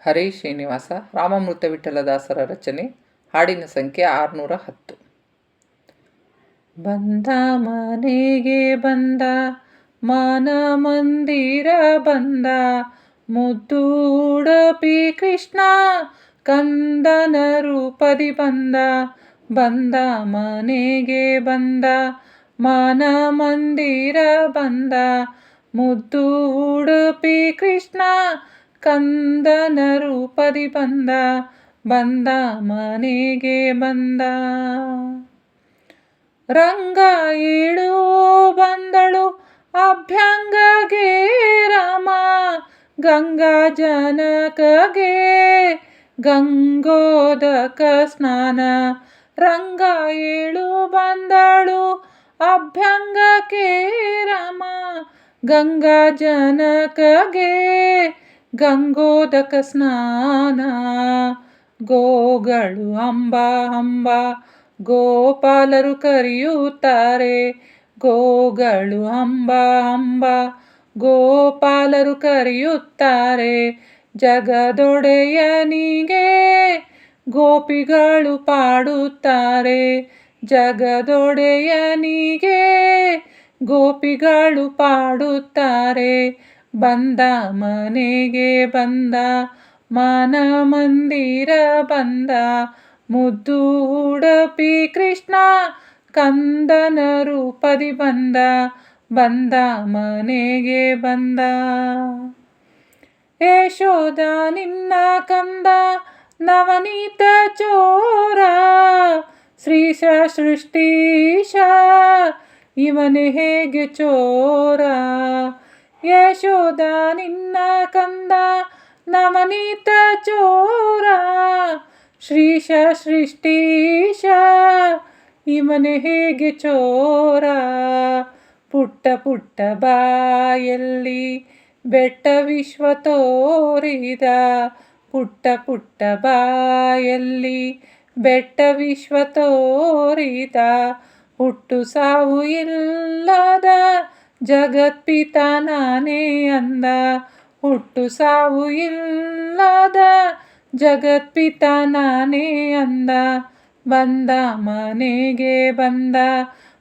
ಹರೇ ಶ್ರೀನಿವಾಸ. ರಾಮಾಮೃತ ವಿಠಲದಾಸರ ರಚನೆ. ಹಾಡಿನ ಸಂಖ್ಯೆ 610. ಬಂದ ಮನೆಗೆ ಬಂದ, ಮನ ಮಂದಿರ ಬಂದ, ಮುದ್ದು ಉಡುಪಿ ಕೃಷ್ಣ ಕಂದನ ರೂಪದಿ ಬಂದ. ಬಂದ ಮನೆಗೆ ಬಂದ, ಮನ ಮಂದಿರ ಬಂದ, ಮುದ್ದು ಉಡುಪಿ ಕೃಷ್ಣ ಕಂದನ ರೂಪದಿ ಬಂದ. ಬಂದ ಮನೆಗೆ ಬಂದ. ರಂಗ ಏಳು ಬಂದಳು ಅಭ್ಯಂಗಗೆ ರಾಮ, ಗಂಗಾ ಜನಕಗೆ ಗಂಗೋದಕ ಸ್ನಾನ. ರಂಗ ಏಳು ಬಂದಳು ಅಭ್ಯಂಗಕ್ಕೆ ರಾಮ, ಗಂಗಾ ಜನಕಗೆ ಗಂಗೋದಕ ಸ್ನಾನ. ಗೋಗಳು ಅಂಬ ಅಂಬ ಗೋಪಾಲರು ಕರೆಯುತ್ತಾರೆ, ಗೋಗಳು ಅಂಬ ಅಂಬ ಗೋಪಾಲರು ಕರೆಯುತ್ತಾರೆ. ಜಗದೊಡೆಯನಿಗೆ ಗೋಪಿಗಳು ಪಾಡುತ್ತಾರೆ, ಜಗದೊಡೆಯನಿಗೆ ಗೋಪಿಗಳು ಪಾಡುತ್ತಾರೆ. ಬಂದ ಮನೆಗೆ ಬಂದ, ಮನ ಮಂದಿರ ಬಂದ, ಮುದ್ದು ಉಡುಪಿ ಕೃಷ್ಣ ಕಂದನ ರೂಪದಿ ಬಂದ. ಬಂದ ಮನೆಗೆ ಬಂದ. ಯಶೋದ ನಿನ್ನ ಕಂದ ನವನೀತ ಚೋರ, ಶ್ರೀಶ ಸೃಷ್ಟೀಶ ಇವನೇ ಹೇಗೆ ಚೋರ. ಯಶೋದ ನಿನ್ನ ಕಂದ ನವನೀತ ಚೋರ, ಶ್ರೀಶ ಸೃಷ್ಟೀಶ ಇವನೇ ಹೇಗೆ ಚೋರ. ಪುಟ್ಟ ಪುಟ್ಟ ಬಾಯಲ್ಲಿ ಬೆಟ್ಟ ವಿಶ್ವ ತೋರಿದ, ಪುಟ್ಟ ಪುಟ್ಟ ಬಾಯಲ್ಲಿ ಬೆಟ್ಟ ವಿಶ್ವ ತೋರಿದ. ಹುಟ್ಟು ಸಾವು ಇಲ್ಲದ ಜಗತ್ಪಿತ ನಾನೇ ಅಂದ, ಹುಟ್ಟು ಸಾವು ಇಲ್ಲದ ಜಗತ್ಪಿತ ನಾನೇ ಅಂದ. ಬಂದ ಮನೆಗೆ ಬಂದ,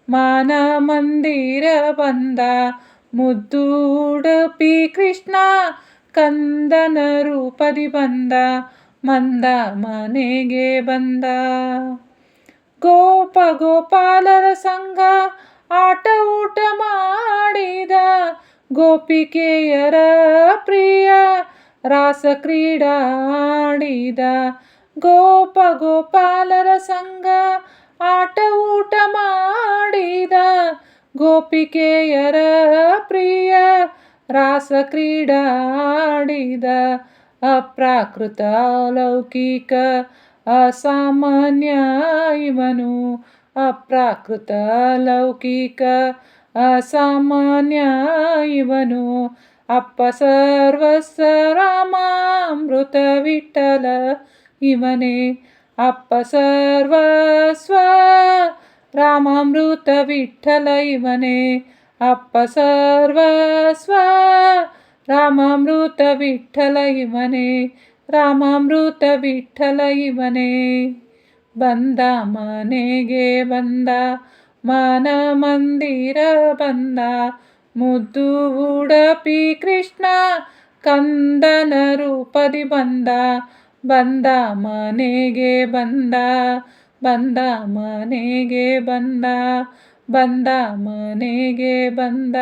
ಮನ ಮಂದಿರ ಬಂದ, ಮುದ್ದು ಉಡುಪಿ ಕೃಷ್ಣ ಕಂದನ ರೂಪದಿ ಬಂದ. ಬಂದ ಮನೆಗೆ ಬಂದ. ಗೋಪ ಗೋಪಾಲರ ಸಂಗ ಆಟ ಊಟ ಮಾಡಿದ, ಗೋಪಿಕೆಯರ ಪ್ರಿಯ ರಾಸ ಕ್ರೀಡಾಡಿದ. ಗೋಪ ಗೋಪಾಲರ ಸಂಗ ಆಟ ಊಟ ಮಾಡಿದ, ಗೋಪಿಕೆಯರ ಪ್ರಿಯ ರಾಸ ಕ್ರೀಡಾಡಿದ. ಅಪ್ರಾಕೃತ ಲೌಕಿಕ ಅಸಾಮಾನ್ಯ ಇವನು, ಅಪ್ರಾಕೃತ ಲೌಕಿಕ ಅಸಾಮಾನ್ಯ ಇವನು. ಅಪ್ಪ ಸರ್ವಸ್ವ ರಾಮಾಮೃತ ವಿಠಲ ಇವನೇ, ಅಪ್ಪ ಸರ್ವಸ್ವ ರಾಮಾಮೃತ ವಿಠಲ ಇವನೇ. ಅಪ್ಪ ಸರ್ವಸ್ವ ರಾಮಾಮೃತ ವಿಠಲ ಇವನೇ, ರಾಮಾಮೃತ ವಿಠಲ ಇವನೇ. ಬಂದ ಮನೆಗೆ ಬಂದ, ಮನ ಮಂದಿರ ಬಂದ, ಮುದ್ದು ಉಡುಪಿ ಕೃಷ್ಣ ಕಂದನ ರೂಪದಿ ಬಂದ. ಬಂದ ಮನೆಗೆ ಬಂದ, ಬಂದ ಮನೆಗೆ ಬಂದ, ಬಂದ ಮನೆಗೆ ಬಂದ.